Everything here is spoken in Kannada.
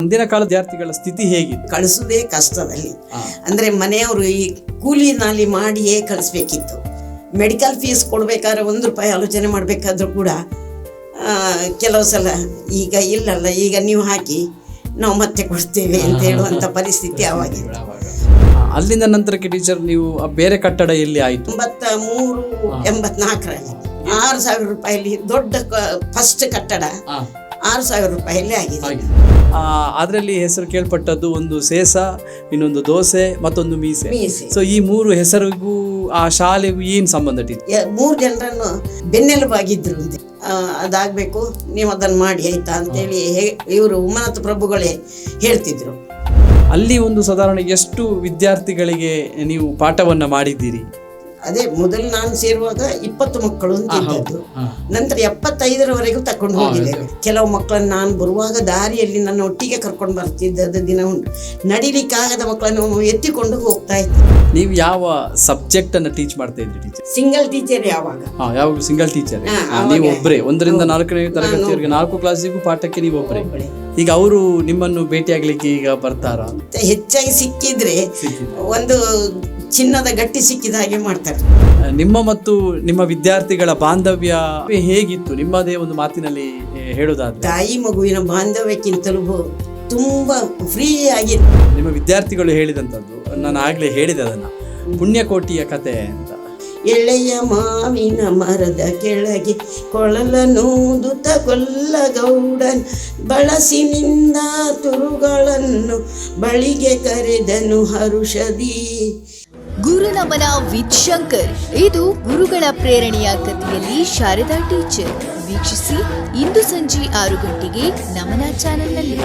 ಮುಂದಿನ ಕಾಲದ ವಿದ್ಯಾರ್ಥಿಗಳ ಸ್ಥಿತಿ ಹೇಗಿತ್ತು? ಕಳಿಸೋದೇ ಕಷ್ಟದಲ್ಲಿ. ಅಂದರೆ ಮನೆಯವರು ಈ ಕೂಲಿ ನಾಲಿ ಮಾಡಿಯೇ ಕಳಿಸ್ಬೇಕಿತ್ತು. ಮೆಡಿಕಲ್ ಫೀಸ್ ಕೊಡಬೇಕಾದ್ರೆ ₹1 ಆಲೋಚನೆ ಮಾಡಬೇಕಾದ್ರೂ ಕೂಡ ಕೆಲವು ಸಲ ಈಗ ಇಲ್ಲಲ್ಲ, ಈಗ ನೀವು ಹಾಕಿ ನಾವು ಮತ್ತೆ ಕೊಡ್ತೇವೆ ಅಂತ ಹೇಳುವಂಥ ಪರಿಸ್ಥಿತಿ ಆವಾಗಿತ್ತು. ಅಲ್ಲಿಂದ ನಂತರಕ್ಕೆ ಟೀಚರ್ ನೀವು ಬೇರೆ ಕಟ್ಟಡ ಎಲ್ಲಿ ಆಯಿತು? 83-84ರಲ್ಲಿ ₹6,000 ದೊಡ್ಡ ಫಸ್ಟ್ ಕಟ್ಟಡ ₹6,000 ಆಗಿದೆ. ಅದರಲ್ಲಿ ಹೆಸರು ಕೇಳ್ಪಟ್ಟದ್ದು ಒಂದು ಸೇಸ, ಇನ್ನೊಂದು ದೋಸೆ, ಮತ್ತೊಂದು ಮೀಸೆ. ಸೊ ಈ 3 ಹೆಸರಿಗೂ ಆ ಶಾಲೆಗೂ ಏನು ಸಂಬಂಧ? 3 ಜನರನ್ನು ಬೆನ್ನೆಲುಬಾಗಿದ್ರು ಅಂತೆ. ಅದಾಗಬೇಕು, ನೀವು ಅದನ್ನು ಮಾಡಿ ಆಯ್ತಾ ಅಂತೇಳಿ ಇವರು ಉಮ್ಮನತ್ ಪ್ರಭುಗಳೇ ಹೇಳ್ತಿದ್ರು. ಅಲ್ಲಿ ಒಂದು ಸಾಧಾರಣ ಎಷ್ಟು ವಿದ್ಯಾರ್ಥಿಗಳಿಗೆ ನೀವು ಪಾಠವನ್ನ ಮಾಡಿದ್ದೀರಿ? ಅದೇ ಮೊದಲು ನಾನು ಸೇರುವಾಗ 20 ಮಕ್ಕಳು ಅಂತ ಇದ್ದದ್ದು. ನಂತರ 75ರವರೆಗೂ ತಕೊಂಡು ಹೋಗಿದ್ದೇವೆ. ಕೆಲವು ಮಕ್ಕಳನ್ನು ನಾನು ಬರುವಾಗ ದಾರಿಯಲ್ಲಿ ನನ್ನ ಒಟ್ಟಿಗೆ ಕರ್ಕೊಂಡು ಬರ್ತಿದ್ದದ್ದು ದಿನ ಉಂಟು. ನಡಿಲಿಕ್ಕಾಗದ ಮಕ್ಕಳನ್ನು ಎತ್ತಿಕೊಂಡು ಹೋಗ್ತಾ ಇದ್ದೆ. ನೀವು ಯಾವ ಸಬ್ಜೆಕ್ಟ್ ಅನ್ನ ಟೀಚ್ ಮಾಡ್ತಾ ಇದ್ರಿ ಟೀಚರ್? Single teacher. ಯಾವಾಗ ಸಿಂಗಲ್ ಟೀಚರ್ ನೀವು ಒಬ್ಬರೇ? 1ರಿಂದ 4ನೇ ತರಗತಿವರೆಗೆ 4 ಕ್ಲಾಸಿಗೂ ಪಾಠಕ್ಕೆ ನೀವು ಒಬ್ಬರೇ? ಈಗ ಅವರು ನಿಮ್ಮನ್ನು ಭೇಟಿಯಾಗ್ಲಿಕ್ಕೆ ಈಗ ಬರ್ತಾರಾ? ಹೆಚ್ಚಾಗಿ ಸಿಕ್ಕಿದ್ರೆ ಒಂದು ಚಿನ್ನದ ಗಟ್ಟಿ ಸಿಕ್ಕಿದ ಹಾಗೆ ಮಾಡ್ತಾರೆ. ನಿಮ್ಮ ಮತ್ತು ನಿಮ್ಮ ವಿದ್ಯಾರ್ಥಿಗಳ ಬಾಂಧವ್ಯ ಹೇಗಿತ್ತು ನಿಮ್ಮದೇ ಒಂದು ಮಾತಿನಲ್ಲಿ ಹೇಳೋದಾದ್ರೆ? ತಾಯಿ ಮಗುವಿನ ಬಾಂಧವ್ಯಕ್ಕಿಂತಲೂ ತುಂಬಾ ಫ್ರೀ ಆಗಿತ್ತು. ನಿಮ್ಮ ವಿದ್ಯಾರ್ಥಿಗಳು ಹೇಳಿದಂಥದ್ದು ನಾನು ಆಗ್ಲೇ ಹೇಳಿದೆ, ಅದನ್ನ ಪುಣ್ಯಕೋಟಿಯ ಕತೆ ಅಂತ. ಎಳೆಯ ಮಾವಿನ ಮರದ ಕೆಳಗೆ ಕೊಳಲನೂದುತ್ತ ಕೊಲ್ಲಗೌಡನ್ ಬಳಸಿನಿಂದ ತುರುಗಳನ್ನು ಬಳಿಗೆ ಕರೆದನು ಹರುಷದಿ. ಗುರುನಮನ ವಿತ್ ಶಂಕರ್. ಇದು ಗುರುಗಳ ಪ್ರೇರಣೆಯ ಕಥೆಯಲ್ಲಿ ಶಾರದಾ ಟೀಚರ್. ವೀಕ್ಷಿಸಿ ಇಂದು ಸಂಜೆ 6 ಗಂಟೆಗೆ ನಮನ ಚಾನೆಲ್ನಲ್ಲಿ.